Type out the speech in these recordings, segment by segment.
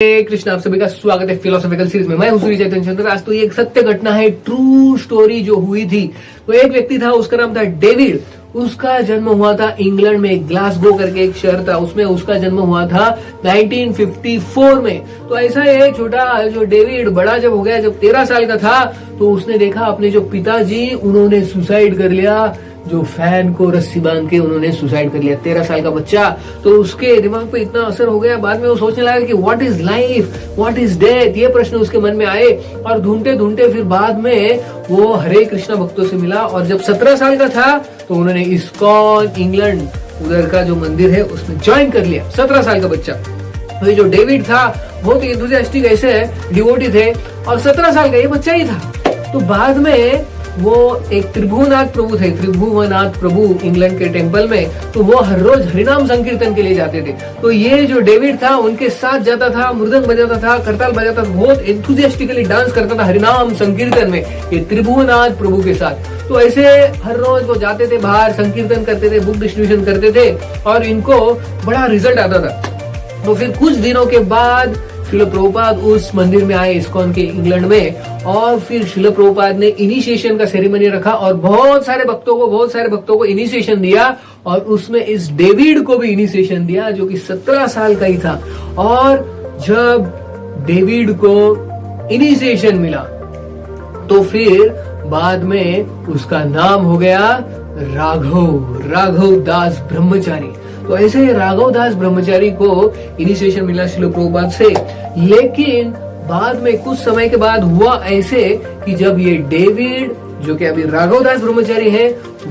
कृष्ण, आप सभी का स्वागत है फिलोसॉफिकल सीरीज में। मैं हूं सूर्य चैतन्य चंद्र। आज तो ये एक सत्य घटना है, ट्रू स्टोरी जो हुई थी। तो एक व्यक्ति था, उसका नाम था डेविड। उसका जन्म हुआ था इंग्लैंड में, ग्लासगो करके एक शहर था, उसमें उसका जन्म हुआ था 1954 में। तो ऐसा है छोटा जो डेविड बड़ा जब हो गया, जब 13 साल का था, तो उसने देखा अपने जो पिताजी उन्होंने सुसाइड कर लिया। जो फैन को रस्सी बांध के उन्होंने सुसाइड कर लिया, 13 साल का बच्चा। तो उसके दिमाग पे इतना असर हो गया, बाद में वो सोचने लगा कि what is life, what is death, ये प्रश्न उसके मन में आए। और ढूंढते ढूंढते फिर बाद में वो हरे कृष्णा भक्तों से मिला। और जब 17 साल का था तो उन्होंने इस्कॉन इंग्लैंड उधर का जो मंदिर है उसमें ज्वाइन कर लिया, 17 साल का बच्चा। तो ये जो डेविड था बहुत ही एंथुसियास्टिक ऐसे डिवोटी थे, और 17 साल का ये बच्चा ही था। तो बाद में वो एक त्रिभुवनाथ प्रभु थे, त्रिभुवनाथ प्रभु इंग्लैंड के टेम्पल में। तो वो हर रोज हरिनाम संकीर्तन के लिए जाते थे। तो ये जो डेविड था उनके साथ जाता था, मृदंग बजाता था, करताल बजाता था, बहुत एंथुसियास्टिकली डांस करता था हरिनाम संकीर्तन में, ये त्रिभुवनाथ प्रभु के साथ। तो ऐसे हर रोज वो जाते थे, बाहर संकीर्तन करते थे, बुक डिस्ट्रीब्यूशन करते थे, और इनको बड़ा रिजल्ट आता था। तो फिर कुछ दिनों के बाद शिल प्रभुपाद उस मंदिर में आए, इस्कॉन के इंग्लैंड में। और फिर शिल प्रभुपाद ने इनिशिएशन का सेरेमनी रखा और बहुत सारे भक्तों को इनिशिएशन दिया। और उसमें इस डेविड को भी इनिशिएशन दिया, जो कि 17 साल का ही था। और जब डेविड को इनिशिएशन मिला तो फिर बाद में उसका नाम हो गया राघव दास ब्रह्मचारी। तो ऐसे राघव दास ब्रह्मचारी को इनिशिएशन मिला शिल प्रभुपाद से। लेकिन बाद में कुछ समय के बाद हुआ ऐसे कि जब ये डेविड, जो कि अभी राघव दास ब्रह्मचारी है,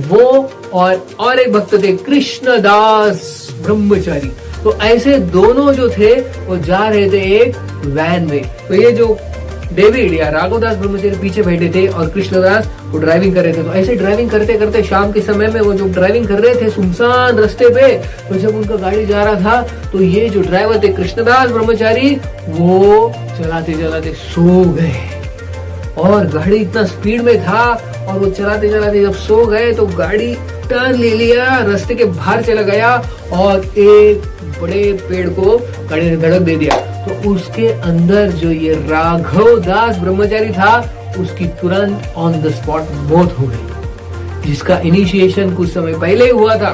वो और एक भक्त थे कृष्णदास ब्रह्मचारी। तो ऐसे दोनों जो थे वो जा रहे थे एक वैन में। तो ये जो डेविड या राघव दास ब्रह्मचारी पीछे बैठे थे और कृष्णदास वो ड्राइविंग कर रहे थे। तो ऐसे ड्राइविंग करते करते शाम के समय में वो जो ड्राइविंग कर रहे थे सुनसान रास्ते पे, तो जब उनका गाड़ी जा रहा था तो ये जो ड्राइवर थे कृष्णदास ब्रह्मचारी, वो चलाते चलाते सो गए। और गाड़ी इतना स्पीड में था और वो चलाते चलाते जब सो गए तो गाड़ी टर्न ले लिया, रास्ते के बाहर चला गया और एक बड़े पेड़ को गाड़ी ने धड़क दे दिया। तो उसके अंदर जो ये राघव दास ब्रह्मचारी था, उसकी तुरंत ऑन द स्पॉट मौत हो गई, जिसका इनिशिएशन कुछ समय पहले हुआ था।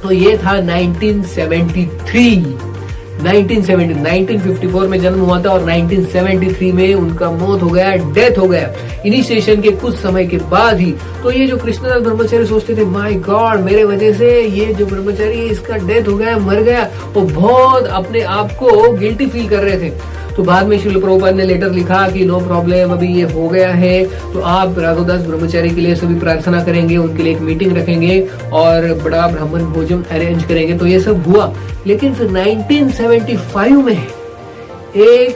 तो ये था 1954 में जन्म हुआ था और 1973 में उनका मौत हो गया, डेथ हो गया इनिशिएशन के कुछ समय के बाद ही। तो ये जो कृष्णदास ब्रह्मचारी सोचते थे, माय गॉड, मेरे वजह से ये जो ब्रह्मचारी है इसका डेथ हो गया, मर गया। वो बहुत अपने आप को गिल्टी फील कर रहे थे। तो बाद में शिल प्रभुपाद ने लेटर लिखा कि नो प्रॉब्लम, अभी ये हो गया है, तो आप राघवदास ब्रह्मचारी के लिए सभी प्रार्थना करेंगे, उनके लिए एक मीटिंग रखेंगे और बड़ा ब्राह्मण भोजन अरेंज करेंगे। तो ये सब हुआ। लेकिन फिर 1975 में एक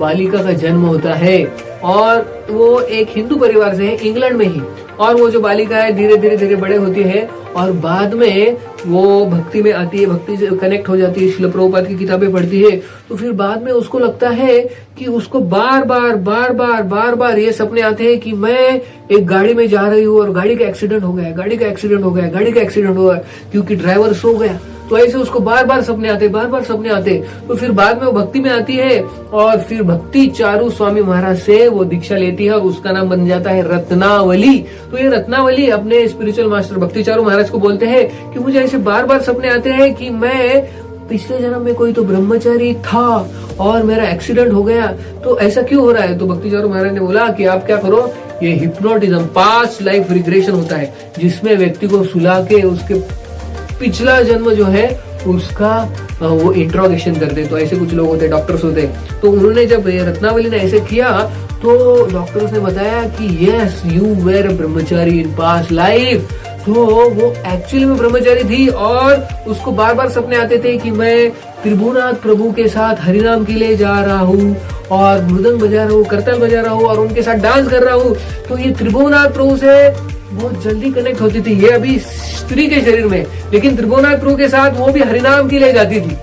बालिका का जन्म होता है, और वो एक हिंदू परिवार से है, इंग्लैंड में ही। और वो जो बालिका है धीरे धीरे बड़े होती है और बाद में वो भक्ति में आती है, भक्ति से कनेक्ट हो जाती है, शिल प्रभुपाद की किताबें पढ़ती है। तो फिर बाद में उसको लगता है कि उसको बार बार ये सपने आते हैं कि मैं एक गाड़ी में जा रही हूँ और गाड़ी का एक्सीडेंट हो गया, क्योंकि ड्राइवर सो गया। तो ऐसे उसको बार बार सपने आते। तो फिर बाद में वो भक्ति में आती है और फिर भक्ति चारू स्वामी महाराज से वो दीक्षा लेती है और उसका नाम बन जाता है रत्नावली। तो ये रत्नावली अपने स्पिरिचुअल मास्टर भक्ति चारू महाराज को बोलते हैं कि मुझे ऐसे बार बार सपने आते हैं कि मैं पिछले जन्म में कोई तो ब्रह्मचारी था और मेरा एक्सीडेंट हो गया, तो ऐसा क्यों हो रहा है। तो भक्ति चारू महाराज ने बोला कि आप क्या करो, ये हिप्नोटिज्म, पास्ट लाइफ रिग्रेशन होता है, जिसमें व्यक्ति को सुला के उसके पिछला जन्म जो है उसका वो इंट्रोगेशन करते। तो ऐसे कुछ लोग होते, डॉक्टर्स होते। तो उन्होंने जब रत्नावली ने ऐसे किया तो डॉक्टर्स ने बताया कि yes, you where Brahmachari in past life. तो वो एक्चुअली में ब्रह्मचारी थी और उसको बार बार सपने आते थे कि मैं त्रिभुवनाथ प्रभु के साथ हरिनाम के लिए जा रहा हूँ और मृदंग बजा रहा हूँ, करताल बजा रहा हूँ और उनके साथ डांस कर रहा हूँ। तो ये त्रिभुवनाथ प्रभु से बहुत जल्दी कनेक्ट होती थी। ये अभी स्त्री के शरीर में, लेकिन त्रिभुवनाथ प्रभु के साथ वो भी हरिनाम के लिए जाती थी।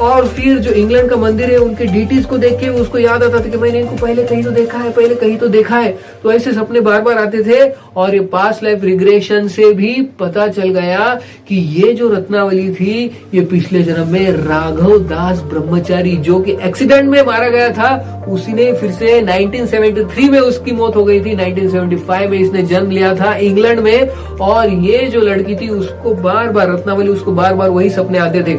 और फिर जो इंग्लैंड का मंदिर है उनके डीटीज को देख के उसको याद आता था कि मैंने इनको पहले कहीं तो देखा है, पहले कहीं तो देखा है। तो ऐसे सपने बार बार आते थे और ये पास्ट लाइफ रिग्रेशन से भी पता चल गया कि ये जो रत्नावली थी ये पिछले जन्म में राघव दास ब्रह्मचारी जो कि एक्सीडेंट में मारा गया था, उसी ने फिर से 1973 में उसकी मौत हो गई थी। 1975 में इसने जन्म लिया था इंग्लैंड में और ये जो लड़की थी उसको बार बार रत्नावली उसको बार बार वही सपने आते थे।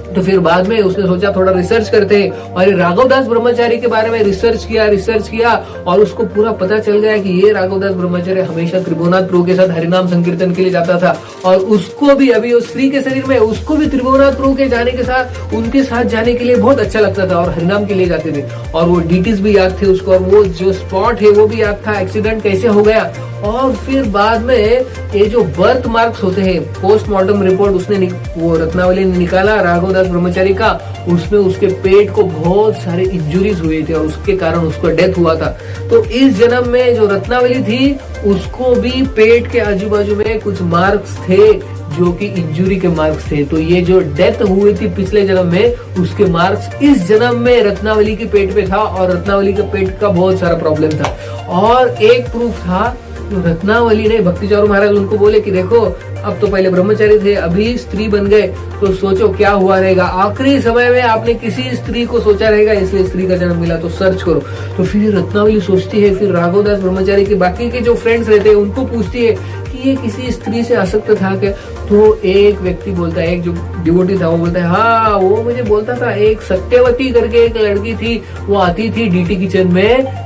तो फिर बाद में उसने सोचा थोड़ा रिसर्च करते हैं और राघव दास ब्रह्मचारी के बारे में रिसर्च किया और उसको पूरा पता चल गया कि ये राघव दास ब्रह्मचारी हमेशा त्रिभुवनाथ प्रभु के साथ हरिनाम संकीर्तन के लिए जाता था और उसको भी अभी उस स्त्री के शरीर में उसको भी त्रिभुवनाथ प्रभु के जाने के साथ उनके साथ जाने के लिए बहुत अच्छा लगता था और हरिनाम के लिए जाते थे और वो डिटेल्स भी याद थे उसको और वो जो स्पॉट है वो भी याद था, एक्सीडेंट कैसे हो गया। और फिर बाद में ये जो बर्थ मार्क्स होते हैं, पोस्टमार्टम रिपोर्ट उसने वो रत्नावली ने निकाला राघव दास ब्रह्मचारी का, उसमें उसके पेट को बहुत सारे इंजुरीज हुए थे और उसके कारण उसको डेथ हुआ था। तो इस जन्म में जो रत्नावली थी उसको भी पेट के आजू बाजू में कुछ मार्क्स थे जो कि इंजुरी के मार्क्स थे। तो ये जो डेथ हुई थी पिछले जन्म में उसके मार्क्स इस जन्म में रत्नावली के पेट पे था और रत्नावली के पेट का बहुत सारा प्रॉब्लम था। और एक प्रूफ था तो रत्नावली ने भक्ति चारू महाराज उनको बोले कि देखो अब तो पहले ब्रह्मचारी थे अभी स्त्री बन गए तो सोचो क्या हुआ रहेगा, आखिरी समय में आपने किसी स्त्री को सोचा रहेगा इसलिए स्त्री का जन्म मिला तो सर्च करो। तो फिर रत्नावली सोचती है, फिर राघव दास ब्रह्मचारी के बाकी के जो फ्रेंड्स रहते हैं उनको पूछती है कि ये किसी स्त्री से आसक्त था क्या। तो एक व्यक्ति बोलता है, एक जो डिवोटी था वो बोलता है हाँ वो मुझे बोलता था एक सत्यवती करके एक लड़की थी वो आती थी डीटी किचन में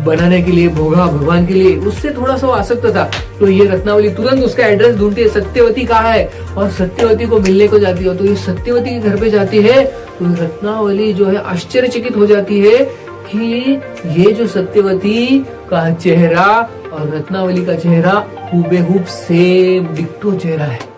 बनाने के लिए भोगा भगवान के लिए, उससे थोड़ा सा आसक्त था। तो ये रत्नावली तुरंत उसका एड्रेस ढूंढती है सत्यवती कहाँ है और सत्यवती को मिलने को जाती है। तो ये सत्यवती के घर पे जाती है तो रत्नावली जो है आश्चर्यचकित हो जाती है कि ये जो सत्यवती का चेहरा और रत्नावली का चेहरा हूबेहूब सेम डिक्टो चेहरा है।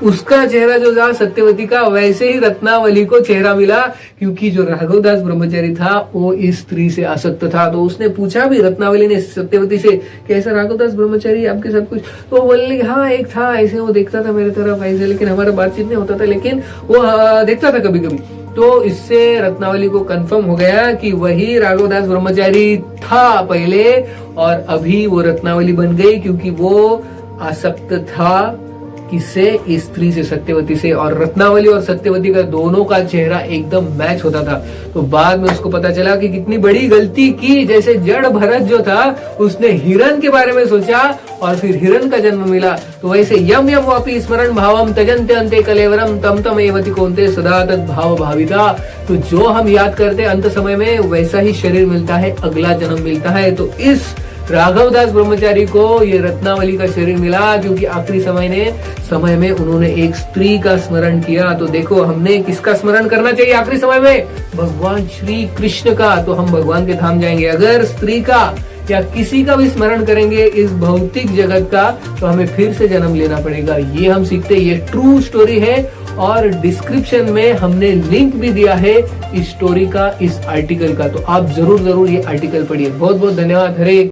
उसका चेहरा जो था सत्यवती का वैसे ही रत्नावली को चेहरा मिला क्योंकि जो राघव दास ब्रह्मचारी था वो इस स्त्री से आसक्त था। तो उसने पूछा भी रत्नावली ने सत्यवती से कि ऐसा राघव दास ब्रह्मचारी आपके साथ कुछ, तो वो बोलने हाँ एक था ऐसे, वो देखता था मेरे तरफ ऐसे लेकिन हमारा बातचीत नहीं होता था लेकिन वो देखता था कभी कभी। तो इससे रत्नावली को कंफर्म हो गया कि वही राघव दास ब्रह्मचारी था पहले और अभी वो रत्नावली बन गई क्योंकि वो आसक्त था किससे, इस स्त्री से, सत्यवती से। और रत्नावली और सत्यवती का दोनों का चेहरा एकदम मैच होता था। तो बाद में उसको पता चला कि कितनी बड़ी गलती की, जैसे जड़ भरत जो था उसने हिरण के बारे में सोचा और फिर हिरण का जन्म मिला। तो वैसे यम यम वापी स्मरण भावम तजन्ते अंते कलेवरम तम तम एवति कोन्ते सदा तद भाव भाविता। तो जो हम याद करते अंत समय में वैसा ही शरीर मिलता है, अगला जन्म मिलता है। तो इस राघव दास ब्रह्मचारी को ये रत्नावली का शरीर मिला क्योंकि आखिरी समय में उन्होंने एक स्त्री का स्मरण किया। तो देखो हमने किसका स्मरण करना चाहिए आखिरी समय में, भगवान श्री कृष्ण का। तो हम भगवान के धाम जाएंगे। अगर स्त्री का या किसी का भी स्मरण करेंगे इस भौतिक जगत का तो हमें फिर से जन्म लेना पड़ेगा। ये हम सीखते, ये ट्रू स्टोरी है और डिस्क्रिप्शन में हमने लिंक भी दिया है इस स्टोरी का, इस आर्टिकल का। तो आप जरूर ये आर्टिकल पढ़िए। बहुत बहुत धन्यवाद। हरे